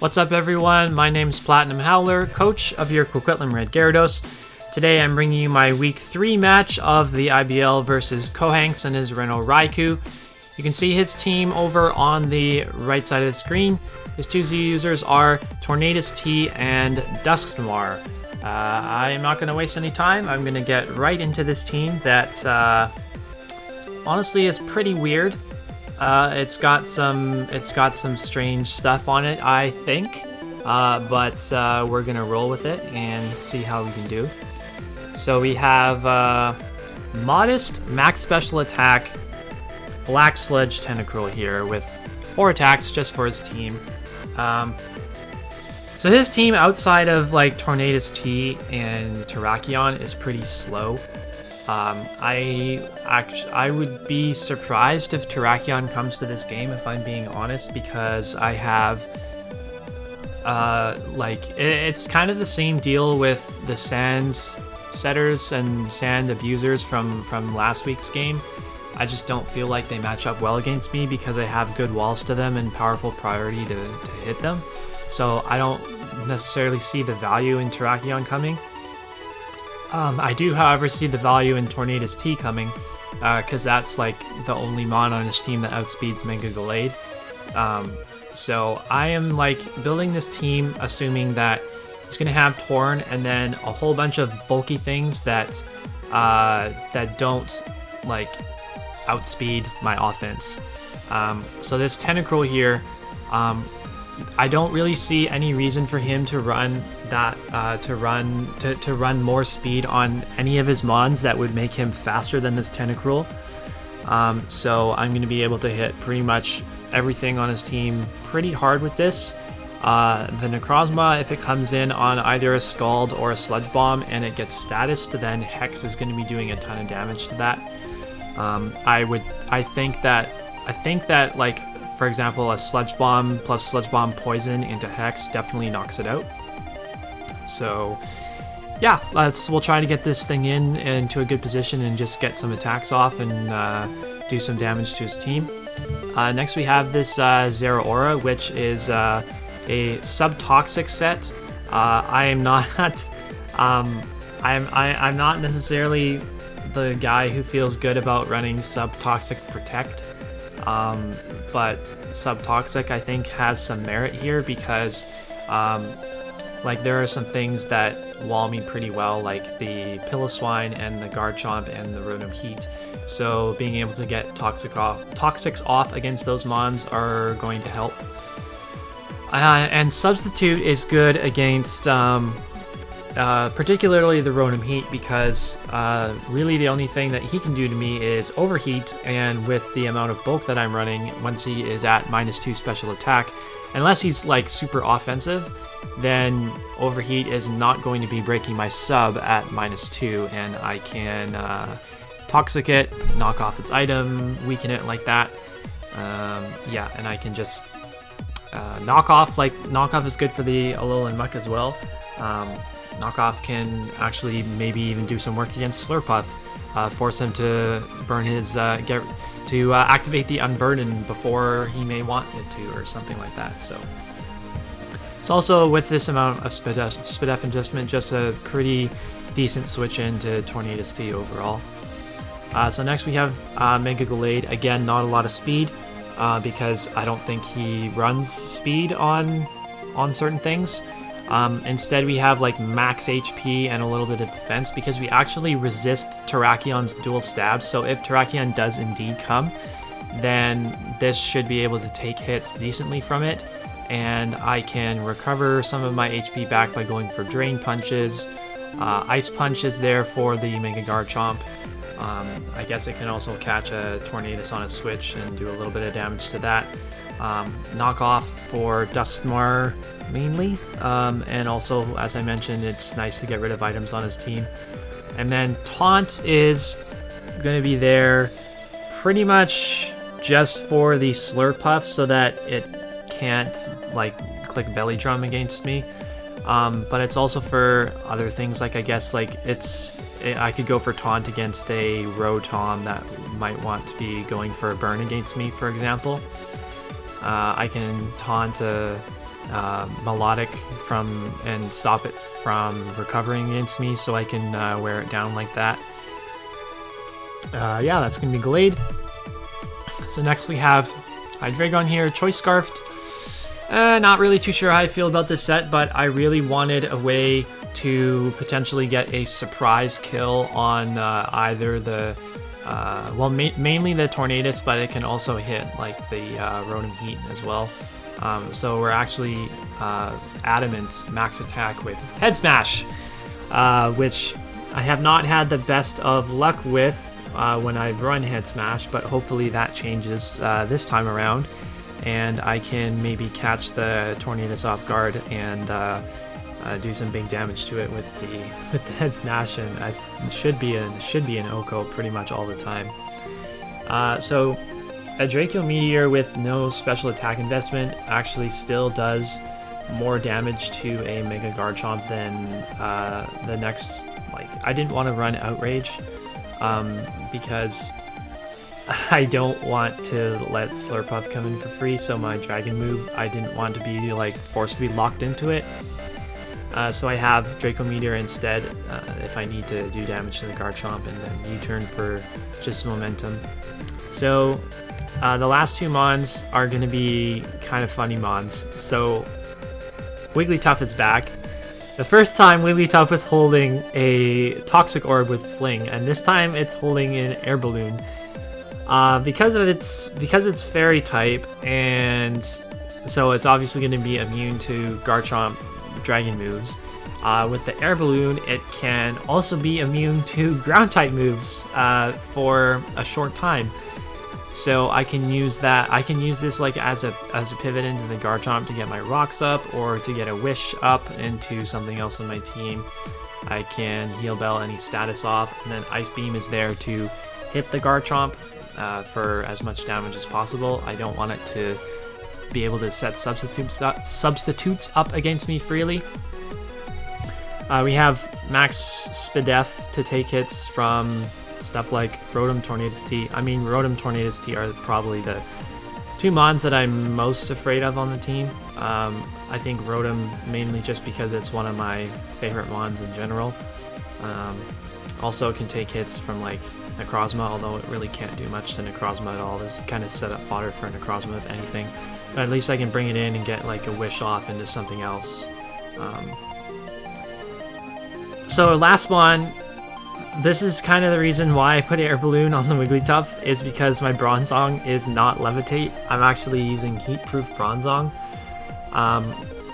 What's up everyone, my name's PlatinumHowler, coach of your Coquitlam Red Gyarados. Today I'm bringing you my week 3 match of the IBL versus Kohanx and his Reno Raikou. You can see his team over on the right side of the screen. His two Z users are Tornadus T and Dusknoir. I am not going to waste any time. I'm going to get right into this team that honestly is pretty weird. It's got some strange stuff on it, I think, but we're gonna roll with it and see how we can do. So we have modest max special attack Black Sludge Tentacruel here with 4 attacks just for his team. So his team outside of like Tornadus T and Terrakion is pretty slow. I would be surprised if Terrakion comes to this game, if I'm being honest, because I have it's kind of the same deal with the Sand Setters and Sand Abusers from last week's game. I just don't feel like they match up well against me because I have good walls to them and powerful priority to hit them. So I don't necessarily see the value in Terrakion coming. I do, however, see the value in Tornadus T coming, because that's like the only mon on his team that outspeeds Mega Gallade. So I am like building this team assuming that he's gonna have Torn and then a whole bunch of bulky things that don't like outspeed my offense. So this Tentacruel here, I don't really see any reason for him to run that to run more speed on any of his mons that would make him faster than this Tentacruel. So I'm going to be able to hit pretty much everything on his team pretty hard with this. The Necrozma, if it comes in on either a Scald or a Sludge Bomb and it gets statused, then Hex is going to be doing a ton of damage to that. I think that like, for example, a Sludge Bomb plus Sludge Bomb Poison into Hex definitely knocks it out. So yeah, we'll try to get this thing into a good position and just get some attacks off and do some damage to his team. Next we have this Zeraora, which is a sub-toxic set. I'm not necessarily the guy who feels good about running sub-toxic Protect. But Subtoxic I think has some merit here because like there are some things that wall me pretty well, like the Piloswine and the Garchomp and the Rotom Heat. So being able to get Toxics off against those mons are going to help. And Substitute is good against particularly the Rotom Heat because really the only thing that he can do to me is overheat, and with the amount of bulk that I'm running, once he is at -2 special attack, unless he's like super offensive, then overheat is not going to be breaking my sub at -2, and I can Toxic it, knock off its item, weaken it like that. Yeah, and I can just Knockoff is good for the Alolan Muck as well. Knockoff can actually maybe even do some work against Slurpuff, force him to burn his activate the Unburden before he may want it to, or something like that. So it's also, with this amount of SPDF adjustment, just a pretty decent switch into Tornadus T overall. So next we have Mega Gallade. Again, not a lot of speed because I don't think he runs speed on certain things. Instead we have like max HP and a little bit of defense because we actually resist Terrakion's dual stabs. So if Terrakion does indeed come, then this should be able to take hits decently from it, and I can recover some of my HP back by going for Drain Punches. Ice Punch is there for the Mega Garchomp. I guess it can also catch a Tornadus on a switch and do a little bit of damage to that. Knockoff for Dusknoir mainly, and also, as I mentioned, it's nice to get rid of items on his team. And then Taunt is going to be there pretty much just for the Slurpuff so that it can't like click Belly Drum against me, but it's also for other things, like I guess like I could go for Taunt against a Rotom that might want to be going for a burn against me, for example. I can taunt a melodic and stop it from recovering against me, so I can wear it down like that. Yeah, that's gonna be Gallade. So next we have Hydreigon here, Choice Scarfed. Not really too sure how I feel about this set, but I really wanted a way to potentially get a surprise kill on either the, mainly the Tornadus, but it can also hit like the Rotom Heat as well. So we're actually adamant max attack with Head Smash, which I have not had the best of luck with when I've run Head Smash, but hopefully that changes this time around, and I can maybe catch the Tornadus off guard and do some big damage to it with the Head Smash, and I should be an Oko pretty much all the time. So a Draco Meteor with no special attack investment actually still does more damage to a Mega Garchomp than the next. Like, I didn't want to run Outrage because I don't want to let Slurpuff come in for free, so my Dragon move, I didn't want to be like forced to be locked into it. So I have Draco Meteor instead if I need to do damage to the Garchomp, and then U-turn for just momentum. So the last two Mons are going to be kind of funny Mons. So Wigglytuff is back. The first time Wigglytuff was holding a Toxic Orb with Fling, and this time it's holding an Air Balloon. Because it's Fairy type, and so it's obviously going to be immune to Garchomp Dragon moves. With the Air Balloon, it can also be immune to Ground type moves for a short time. So I can use that. I can use this like as a pivot into the Garchomp to get my rocks up, or to get a Wish up into something else on my team. I can Heal Bell any status off, and then Ice Beam is there to hit the Garchomp for as much damage as possible. I don't want it to be able to set substitutes up against me freely. We have Max Spadef to take hits from stuff like Rotom, Tornadus T. I mean, Rotom, Tornadus T are probably the two Mons that I'm most afraid of on the team. I think Rotom mainly just because it's one of my favorite Mons in general. Also, it can take hits from like Necrozma, although it really can't do much to Necrozma at all. This is kind of set up fodder for Necrozma, if anything. But at least I can bring it in and get like a Wish off into something else. So last one, this is kind of the reason why I put Air Balloon on the Wigglytuff, is because my Bronzong is not Levitate. I'm actually using Heat-Proof Bronzong.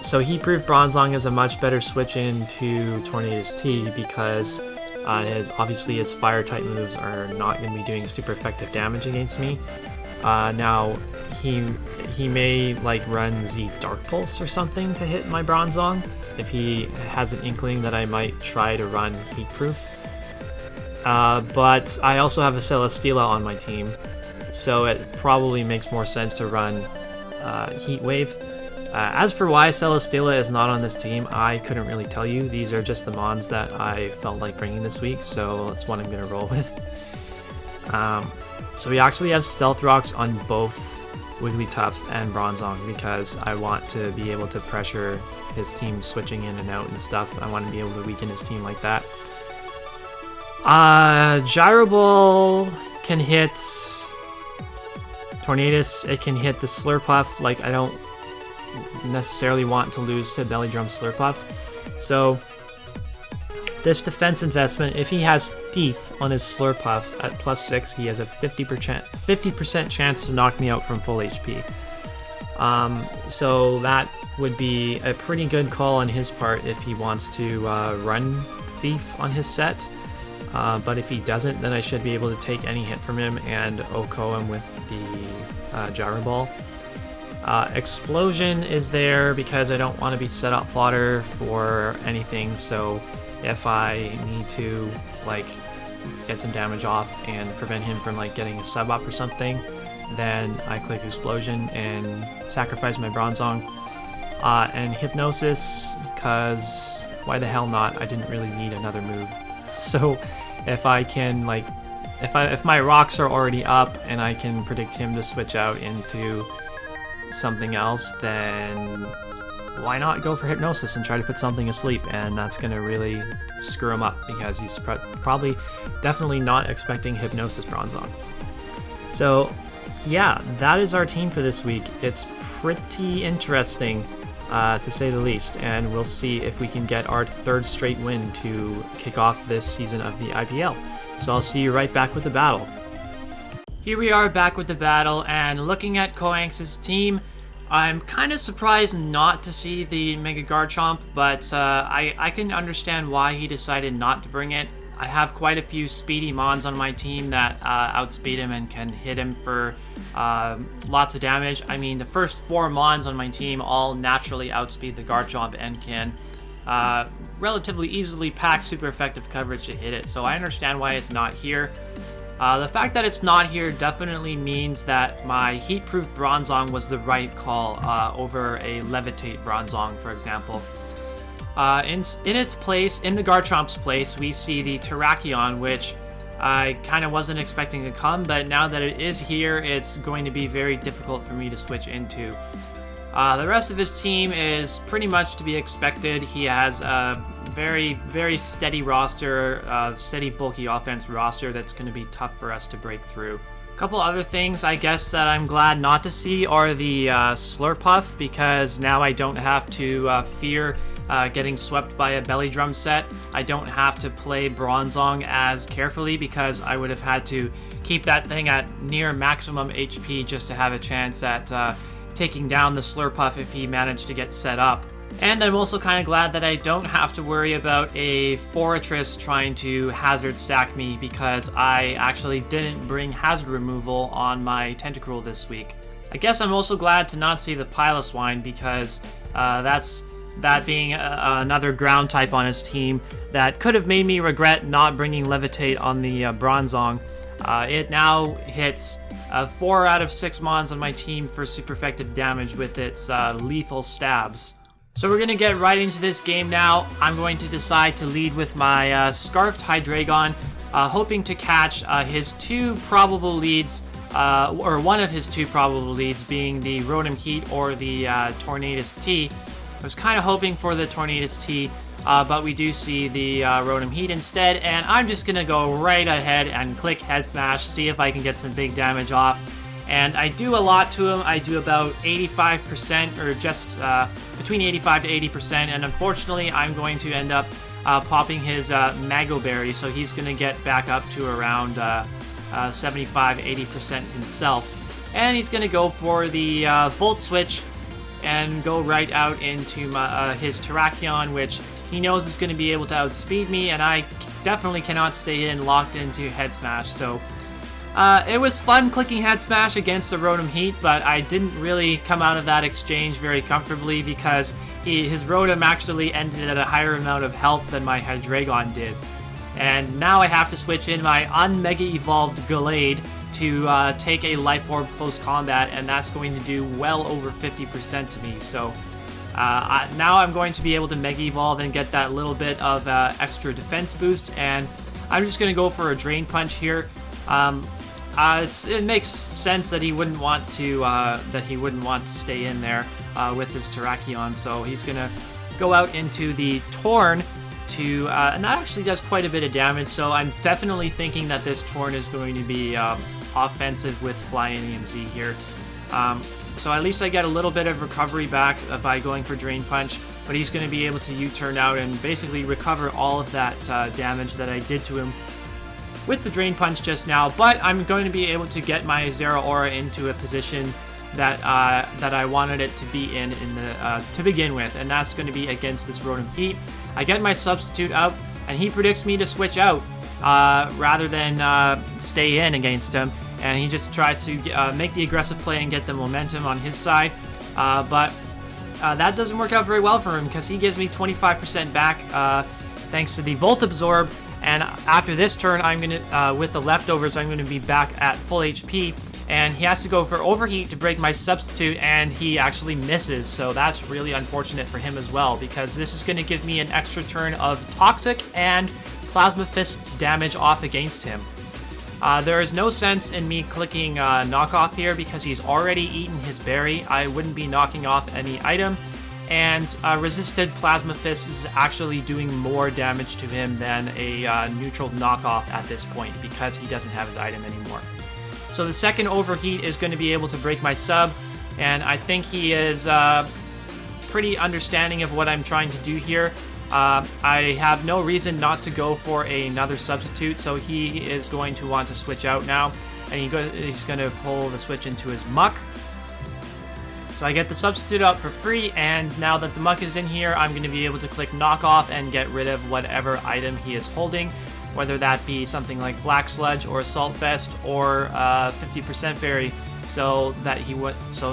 So Heat-Proof Bronzong is a much better switch into Tornadus T because obviously his Fire-type moves are not going to be doing super effective damage against me. Now, he may like run Z Dark Pulse or something to hit my Bronzong if he has an inkling that I might try to run Heat-Proof. But I also have a Celesteela on my team, so it probably makes more sense to run Heat Wave. As for why Celesteela is not on this team, I couldn't really tell you. These are just the Mons that I felt like bringing this week, so that's what I'm going to roll with. So we actually have Stealth Rocks on both Wigglytuff and Bronzong because I want to be able to pressure his team switching in and out and stuff. I want to be able to weaken his team like that. Gyro Ball can hit Tornadus, it can hit the Slurpuff. Like, I don't necessarily want to lose to Belly Drum Slurpuff. So this defense investment, if he has Thief on his Slurpuff at +6, he has a 50% chance to knock me out from full HP. So that would be a pretty good call on his part if he wants to run Thief on his set. But if he doesn't, then I should be able to take any hit from him and OHKO him with the Gyro Ball. Explosion is there because I don't want to be set up fodder for anything, so if I need to like get some damage off and prevent him from like getting a sub up or something, then I click Explosion and sacrifice my Bronzong. And Hypnosis, because why the hell not? I didn't really need another move. So if I can like, if my rocks are already up and I can predict him to switch out into something else, then why not go for Hypnosis and try to put something asleep? And that's going to really screw him up because he's probably definitely not expecting Hypnosis Bronzong. So yeah, that is our team for this week. It's pretty interesting to say the least, and we'll see if we can get our 3rd straight win to kick off this season of the IBL. So I'll see you right back with the battle. Here we are back with the battle, and looking at Kohanx's team, I'm kind of surprised not to see the Mega Garchomp, but I can understand why he decided not to bring it. I have quite a few speedy Mons on my team that outspeed him and can hit him for lots of damage. I mean, the first 4 Mons on my team all naturally outspeed the Garchomp and can relatively easily pack super effective coverage to hit it, so I understand why it's not here. The fact that it's not here definitely means that my Heat-Proof Bronzong was the right call over a Levitate Bronzong, for example. In its place, in the Garchomp's place, we see the Terrakion, which I kind of wasn't expecting to come, but now that it is here, it's going to be very difficult for me to switch into. The rest of his team is pretty much to be expected. He has a very, very steady roster, steady bulky offense roster that's going to be tough for us to break through. A couple other things, I guess, that I'm glad not to see are the Slurpuff, because now I don't have to fear getting swept by a Belly Drum set. I don't have to play Bronzong as carefully because I would have had to keep that thing at near maximum HP just to have a chance at taking down the Slurpuff if he managed to get set up. And I'm also kind of glad that I don't have to worry about a Forretress trying to hazard stack me because I actually didn't bring hazard removal on my Tentacruel this week. I guess I'm also glad to not see the Piloswine because that being another ground type on his team that could have made me regret not bringing Levitate on the Bronzong. It now hits 4 out of 6 Mons on my team for super effective damage with its lethal stabs. So we're going to get right into this game now. I'm going to decide to lead with my Scarfed Hydreigon, hoping to catch his 2 probable leads, or one of his 2 probable leads being the Rotom Heat or the Tornadus T. I was kind of hoping for the Tornadus T, but we do see the Rotom Heat instead, and I'm just going to go right ahead and click Head Smash, see if I can get some big damage off. And I do a lot to him. I do about 85%, or just between 85 to 80%, and unfortunately I'm going to end up popping his Mago Berry, so he's going to get back up to around 75-80% himself. And he's going to go for the Volt Switch and go right out into his Terrakion, which he knows is going to be able to outspeed me, and I definitely cannot stay locked into Head Smash. So it was fun clicking Head Smash against the Rotom Heat, but I didn't really come out of that exchange very comfortably because his Rotom actually ended at a higher amount of health than my Hydreigon did. And now I have to switch in my unmega evolved Gallade to take a Life Orb close combat, and that's going to do well over 50% to me. So now I'm going to be able to Mega Evolve and get that little bit of extra defense boost, and I'm just going to go for a Drain Punch here. It makes sense that he wouldn't want to stay in there with his Terrakion, so he's going to go out into the Torn to, and that actually does quite a bit of damage, so I'm definitely thinking that this Torn is going to be offensive with Flying EMZ here. So at least I get a little bit of recovery back by going for Drain Punch, but he's going to be able to U-turn out and basically recover all of that damage that I did to him with the Drain Punch just now. But I'm going to be able to get my Zeraora into a position that I wanted it to be in the to begin with, and that's going to be against this Rotom Heat. I get my Substitute out, and he predicts me to switch out rather than stay in against him, and he just tries to make the aggressive play and get the momentum on his side, but that doesn't work out very well for him because he gives me 25% back thanks to the Volt Absorb, and after this turn, I'm going to, with the leftovers, I'm going to be back at full HP, and he has to go for Overheat to break my Substitute, and he actually misses, so that's really unfortunate for him as well, because this is going to give me an extra turn of Toxic and Plasma Fist's damage off against him. There is no sense in me clicking Knockoff here because he's already eaten his berry. I wouldn't be knocking off any item, and resisted Plasma Fist is actually doing more damage to him than a neutral knockoff at this point because he doesn't have his item anymore. So the second Overheat is going to be able to break my sub, and I think he is pretty understanding of what I'm trying to do here. I have no reason not to go for another substitute, so he is going to want to switch out now, and he's going to pull the switch into his Muck. So I get the substitute out for free, and now that the Muck is in here, I'm going to be able to click Knock Off and get rid of whatever item he is holding, whether that be something like Black Sludge or Assault Vest or 50% Berry. So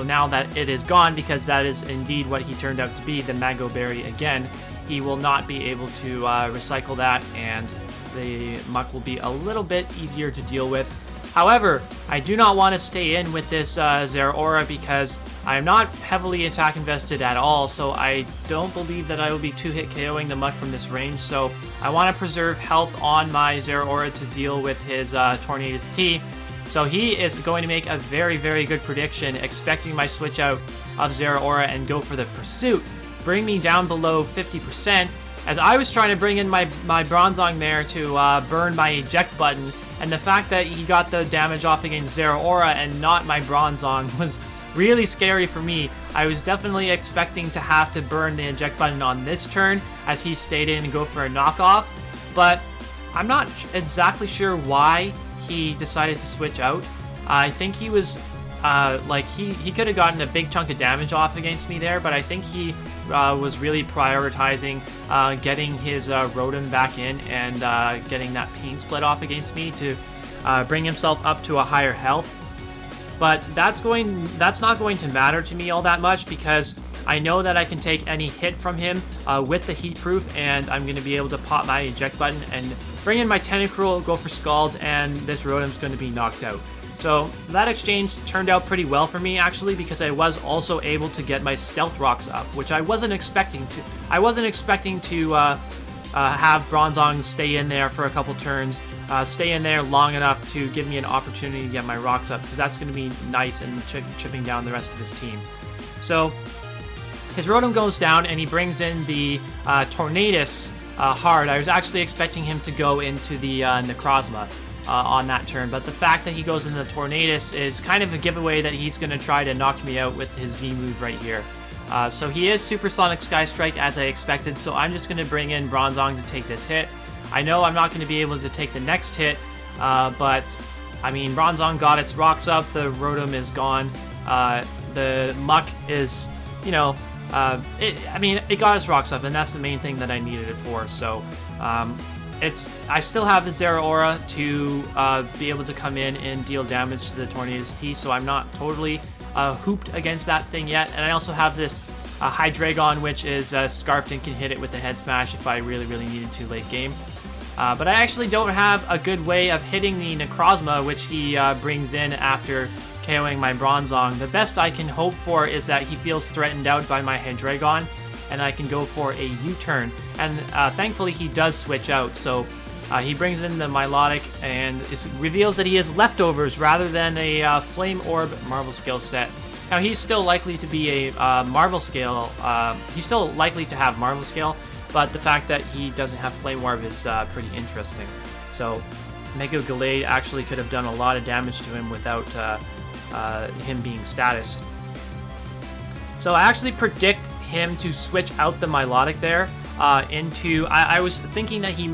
now that it is gone, because that is indeed what he turned out to be, the Mango Berry again, he will not be able to recycle that, and the Muck will be a little bit easier to deal with. However, I do not want to stay in with this Zeraora because I am not heavily attack invested at all, so I don't believe that I will be 2-hit KOing the Muck from this range, so I want to preserve health on my Zeraora to deal with his Tornadus T. So he is going to make a very, very good prediction, expecting my switch out of Zeraora and go for the Pursuit, bring me down below 50%, as I was trying to bring in my Bronzong there to burn my eject button, and the fact that he got the damage off against Zeraora and not my Bronzong was really scary for me. I was definitely expecting to have to burn the eject button on this turn as he stayed in and go for a knockoff, but I'm not exactly sure why he decided to switch out. I think he was he could have gotten a big chunk of damage off against me there, but I think he was really prioritizing getting his Rotom back in and getting that pain split off against me to bring himself up to a higher health. But that's not going to matter to me all that much because I know that I can take any hit from him with the Heat Proof, and I'm going to be able to pop my eject button and bring in my Tentacruel, go for Scald, and this Rotom's going to be knocked out. So that exchange turned out pretty well for me actually, because I was also able to get my Stealth Rocks up, which I wasn't expecting to. I wasn't expecting to have Bronzong stay in there for a couple turns, stay in there long enough to give me an opportunity to get my rocks up, because that's going to be nice and chipping down the rest of his team. So his Rotom goes down and he brings in the Tornadus hard. I was actually expecting him to go into the Necrozma on that turn, but the fact that he goes into the Tornadus is kind of a giveaway that he's going to try to knock me out with his Z move right here. So he is Supersonic Sky Strike as I expected, so I'm just going to bring in Bronzong to take this hit. I know I'm not going to be able to take the next hit, but I mean, Bronzong got its rocks up, the Rotom is gone, the Muck is, you know, it got its rocks up, and that's the main thing that I needed it for. So I still have the Zeraora to be able to come in and deal damage to the Tornadus T, so I'm not totally hooped against that thing yet. And I also have this Hydreigon, which is scarfed and can hit it with the Head Smash if I really, really needed to late game. But I actually don't have a good way of hitting the Necrozma, which he brings in after KOing my Bronzong. The best I can hope for is that he feels threatened out by my Hydreigon, and I can go for a U-turn. And thankfully he does switch out, so he brings in the Milotic and reveals that he has leftovers rather than a Flame Orb Marvel Scale set. Now he's still likely to be a Marvel Scale, he's still likely to have Marvel Scale, but the fact that he doesn't have Flame Orb is pretty interesting. So Mega Gallade actually could have done a lot of damage to him without him being statused. So I actually predict him to switch out the Milotic there into, I was thinking that he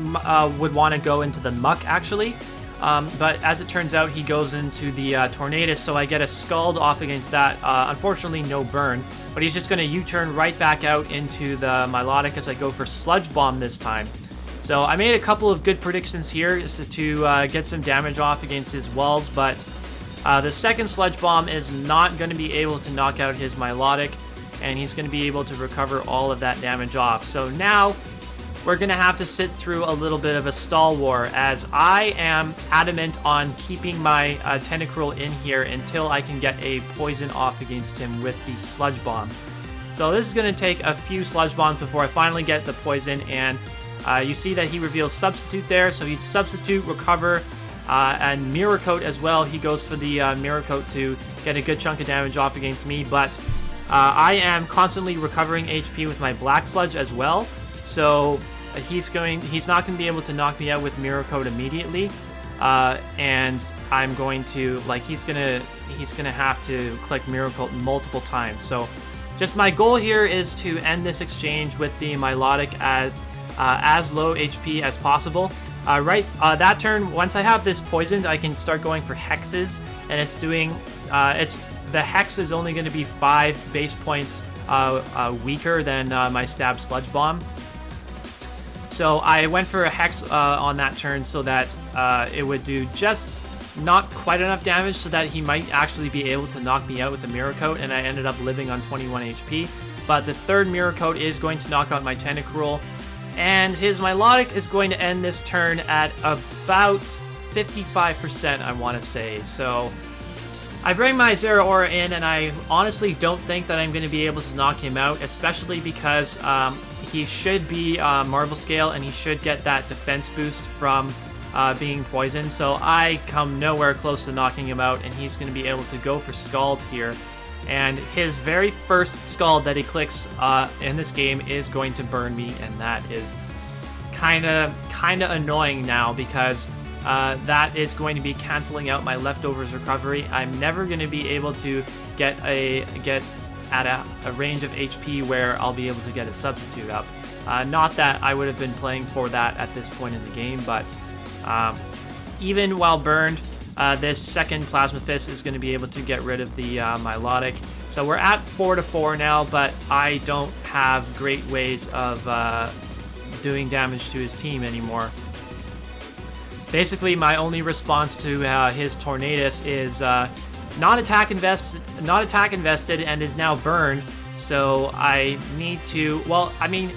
would want to go into the Muck actually, but as it turns out he goes into the Tornadus, so I get a Scald off against that. Unfortunately no burn, but he's just going to U-turn right back out into the Milotic as I go for Sludge Bomb this time. So I made a couple of good predictions here to get some damage off against his walls, but the second Sludge Bomb is not going to be able to knock out his Milotic, and he's going to be able to recover all of that damage off. So now we're going to have to sit through a little bit of a stall war, as I am adamant on keeping my Tentacruel in here until I can get a poison off against him with the Sludge Bomb. So this is going to take a few Sludge Bombs before I finally get the poison, and you see that he reveals Substitute there, so he's Substitute, Recover, and Mirror Coat as well. He goes for the Mirror Coat to get a good chunk of damage off against me, but I am constantly recovering HP with my Black Sludge as well, so he's not going to be able to knock me out with Mirror Coat immediately, and I'm going to, like, he's gonna have to click Mirror Coat multiple times. So just my goal here is to end this exchange with the Milotic at as low HP as possible. That turn, once I have this poisoned, I can start going for hexes, and it's doing the hex is only going to be 5 base points weaker than my Stab Sludge Bomb. So I went for a hex on that turn so that it would do just not quite enough damage so that he might actually be able to knock me out with the Mirror Coat, and I ended up living on 21 HP. But the third Mirror Coat is going to knock out my Tentacruel, and his Milotic is going to end this turn at about 55%, I want to say. So I bring my Zeraora in, and I honestly don't think that I'm going to be able to knock him out, especially because he should be Marble Scale, and he should get that defense boost from being poisoned. So I come nowhere close to knocking him out, and he's going to be able to go for Scald here. And his very first Scald that he clicks in this game is going to burn me, and that is kind of annoying now, because that is going to be canceling out my leftovers recovery. I'm never going to be able to get at a range of HP where I'll be able to get a substitute up. Not that I would have been playing for that at this point in the game, but even while burned, this second Plasma Fist is going to be able to get rid of the Milotic. So we're at 4-4 now, but I don't have great ways of doing damage to his team anymore. Basically, my only response to his Tornadus is not attack invested, and is now burned. So I need to. Well, I mean,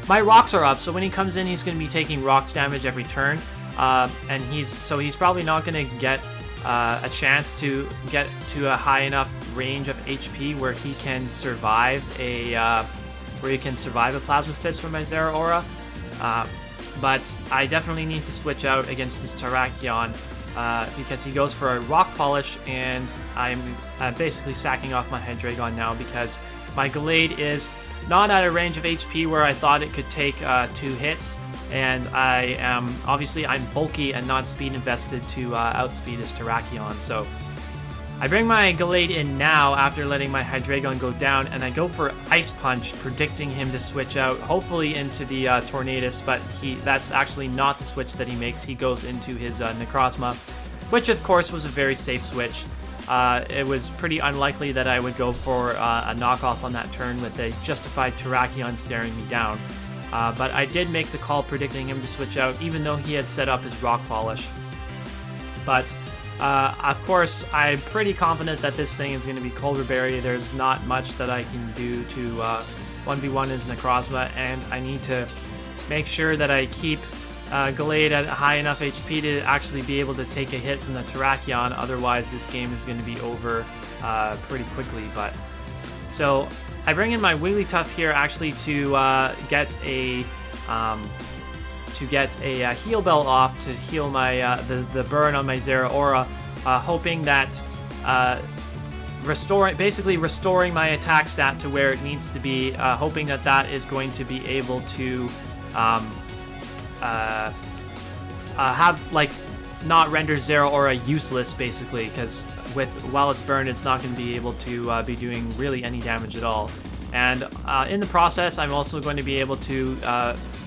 my rocks are up, so when he comes in, he's going to be taking rocks damage every turn, and he's probably not going to get a chance to get to a high enough range of HP where he can survive a Plasma Fist from my Zeraora. But I definitely need to switch out against this Terrakion because he goes for a Rock Polish, and I'm basically sacking off my Hydreigon now because my Gallade is not at a range of HP where I thought it could take 2 hits, and I'm bulky and not speed invested to outspeed this Terrakion. So I bring my Gallade in now after letting my Hydreigon go down, and I go for Ice Punch, predicting him to switch out, hopefully into the Tornadus, but that's actually not the switch that he makes. He goes into his Necrozma, which of course was a very safe switch. It was pretty unlikely that I would go for a knockoff on that turn with a justified Terrakion staring me down. But I did make the call predicting him to switch out, even though he had set up his Rock Polish. But of course, I'm pretty confident that this thing is going to be Colder Berry. There's not much that I can do to 1v1 his Necrozma, and I need to make sure that I keep Gallade at high enough HP to actually be able to take a hit from the Terrakion. Otherwise, this game is going to be over pretty quickly. But so I bring in my Wigglytuff here actually to get a Heal Bell off to heal my the burn on my Zeraora, hoping that restoring my attack stat to where it needs to be, hoping that is going to be able to have, like, not render Zeraora useless, basically, because while it's burned, it's not going to be able to be doing really any damage at all. And in the process, I'm also going to be able to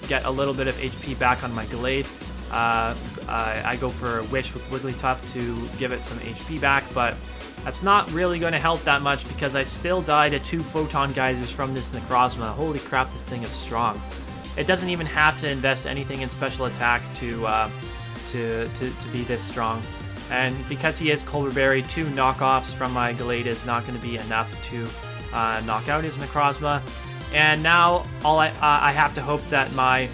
get a little bit of HP back on my Gallade. I go for a Wish with Wigglytuff to give it some HP back, but that's not really going to help that much because I still died to 2 Photon Geysers from this Necrozma. Holy crap, this thing is strong. It doesn't even have to invest anything in special attack to be this strong. And because he is Colder Berry, 2 knockoffs from my Gallade is not going to be enough to knock out his Necrozma. And now I have to hope that my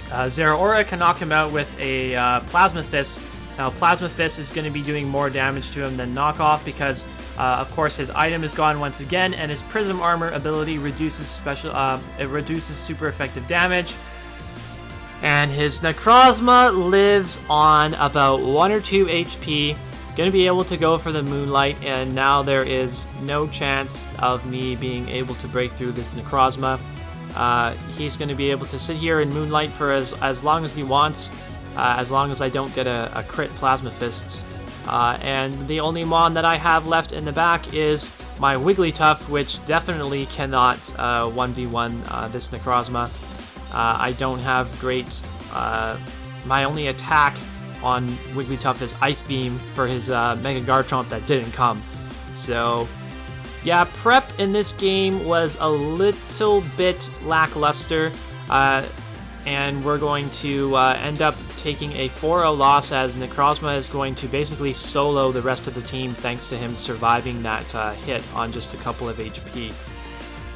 Zeraora can knock him out with a Plasma Fist. Now, Plasma Fist is going to be doing more damage to him than Knockoff because, of course, his item is gone once again, and his Prism Armor ability reduces super effective damage. And his Necrozma lives on about 1 or 2 HP, Gonna be able to go for the Moonlight, and now there is no chance of me being able to break through this Necrozma. He's gonna be able to sit here in Moonlight for as long as he wants, as long as I don't get a crit Plasma Fists. And the only Mon that I have left in the back is my Wigglytuff, which definitely cannot 1v1 this Necrozma. I don't have great... my only attack on Wigglytuff is Ice Beam for his Mega Garchomp that didn't come. So, yeah, prep in this game was a little bit lackluster, and we're going to end up taking a 4-0 loss as Necrozma is going to basically solo the rest of the team thanks to him surviving that hit on just a couple of HP.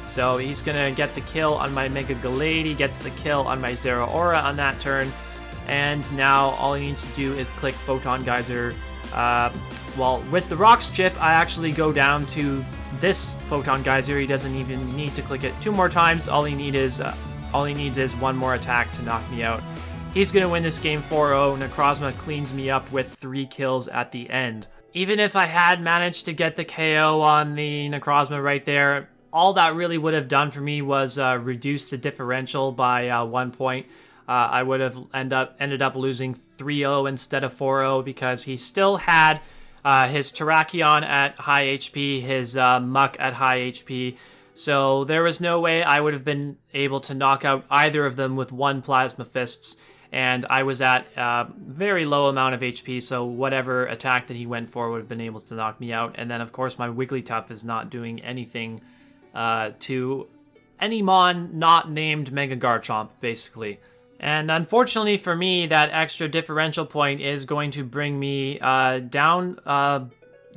So he's going to get the kill on my Mega Gallade, he gets the kill on my Zeraora on that turn, and now all he needs to do is click Photon Geyser. Well, with the Rocks chip, I actually go down to this Photon Geyser. He doesn't even need to click it 2 more times. All he needs is 1 more attack to knock me out. He's going to win this game 4-0. Necrozma cleans me up with 3 kills at the end. Even if I had managed to get the KO on the Necrozma right there, all that really would have done for me was reduce the differential by 1 point. I would have ended up losing 3-0 instead of 4-0 because he still had his Terrakion at high HP, his Muck at high HP. So there was no way I would have been able to knock out either of them with 1 Plasma Fists. And I was at a very low amount of HP, so whatever attack that he went for would have been able to knock me out. And then, of course, my Wigglytuff is not doing anything to any Mon not named Mega Garchomp, basically. And unfortunately for me, that extra differential point is going to bring me down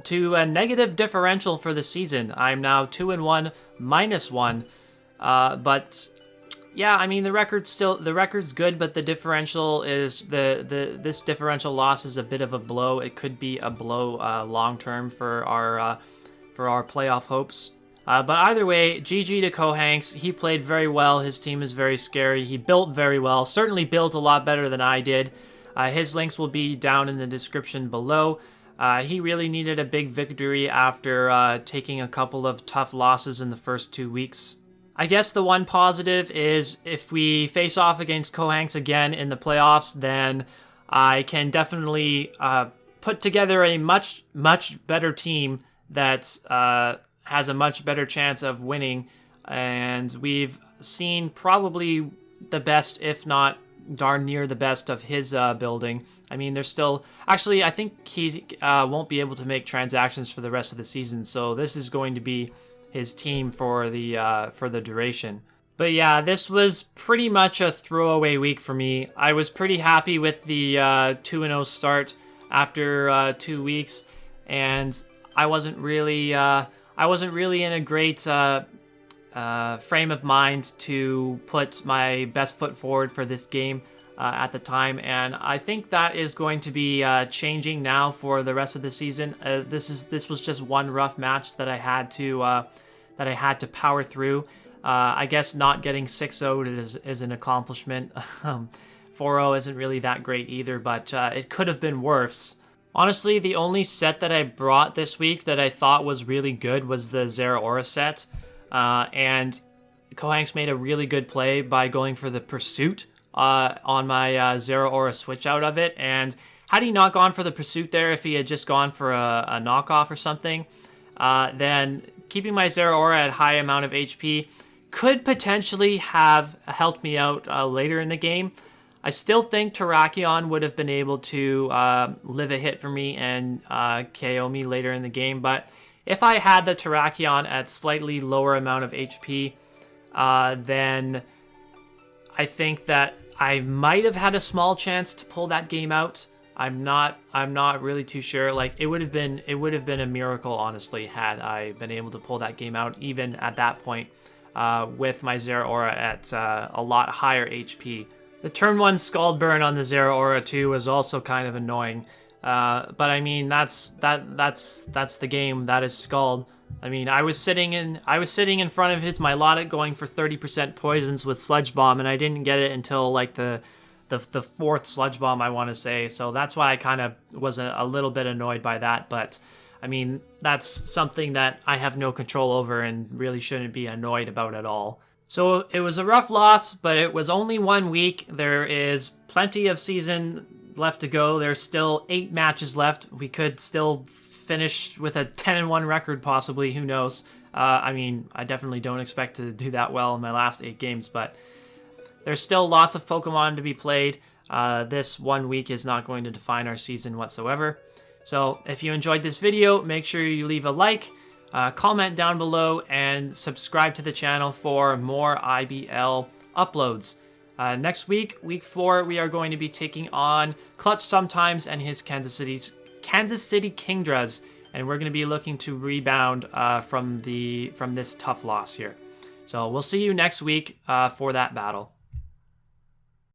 to a negative differential for the season. I'm now 2-1, -1. But yeah, I mean the record's good, but the differential is this differential loss is a bit of a blow. It could be a blow long term for our playoff hopes. But either way, GG to Kohanx. He played very well. His team is very scary. He built very well. Certainly built a lot better than I did. His links will be down in the description below. He really needed a big victory after taking a couple of tough losses in the first 2 weeks. I guess the one positive is if we face off against Kohanx again in the playoffs, then I can definitely put together a much better team that's... has a much better chance of winning, and we've seen probably the best, if not darn near the best, of his building. I mean, there's still... Actually, I think he won't be able to make transactions for the rest of the season, so this is going to be his team for the duration. But yeah, this was pretty much a throwaway week for me. I was pretty happy with the 2-0 start after 2 weeks, and I wasn't really in a great frame of mind to put my best foot forward for this game at the time, and I think that is going to be changing now for the rest of the season. This was just one rough match that I had to power through. I guess not getting 6-0 is an accomplishment. 4-0 isn't really that great either, but it could have been worse. Honestly, the only set that I brought this week that I thought was really good was the Zeraora set, and Kohanx made a really good play by going for the Pursuit on my Zeraora switch out of it, and had he not gone for the Pursuit there, if he had just gone for a knockoff or something, then keeping my Zeraora at high amount of HP could potentially have helped me out later in the game. I still think Terrakion would have been able to live a hit for me and KO me later in the game, but if I had the Terrakion at slightly lower amount of HP, then I think that I might have had a small chance to pull that game out. I'm not really too sure. Like it would have been a miracle, honestly, had I been able to pull that game out even at that point with my Zeraora at a lot higher HP. The turn 1 Scald Burn on the Zeraora too was also kind of annoying, but I mean that's the game. That is Scald. I mean I was sitting in front of his Milotic going for 30% poisons with Sludge Bomb, and I didn't get it until like the the fourth Sludge Bomb, I want to say. So that's why I kind of was a little bit annoyed by that. But I mean, that's something that I have no control over and really shouldn't be annoyed about at all. So it was a rough loss, but it was only 1 week. There is plenty of season left to go. There's still 8 matches left. We could still finish with a 10-1 record, possibly. Who knows? I mean, I definitely don't expect to do that well in my last 8 games, but there's still lots of Pokemon to be played. This 1 week is not going to define our season whatsoever. So if you enjoyed this video, make sure you leave a like, comment down below, and subscribe to the channel for more IBL uploads. Next week, week 4, we are going to be taking on Clutch Sometimes and his Kansas City Kingdras, and we're going to be looking to rebound from this tough loss here. So we'll see you next week for that battle.